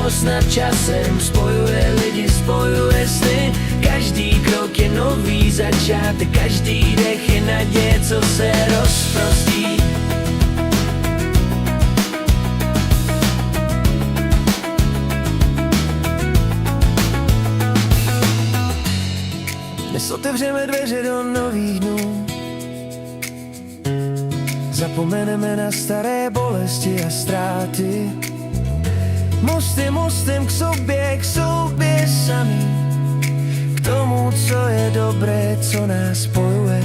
Most nad časem spojuje lidi, spojuje sny. Každý krok je nový začátek, každý dech je naděje, co se rozprostí. Dnes otevřeme dveře do nových dnů. Zapomeneme na staré bolesti a ztráty. Mostem k sobě sami, k tomu, co je dobré, co nás spojuje.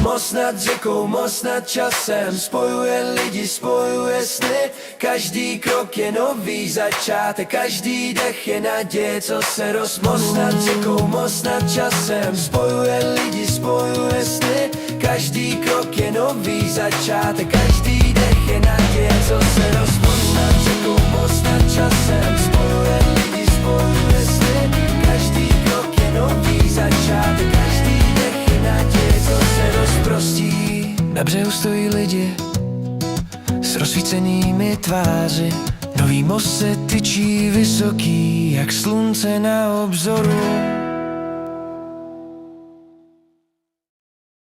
Most nad řekou, most nad časem, spojuje lidi, spojuje sny. Každý krok je nový začátek, každý dech je naděje, co se Most nad řekou, most nad časem, spojuje lidi, spojuje sny. Každý krok je nový začátek, každý dech je naděje, co se Most nad řekou, most nad časem, spojuje lidi, spojuje sny. Každý krok je nový začátek, každý dech je naděje, co se rozprostí. Na břehu stojí lidi s rozsvícenými tváři. Nový most se tyčí vysoký, jak slunce na obzoru.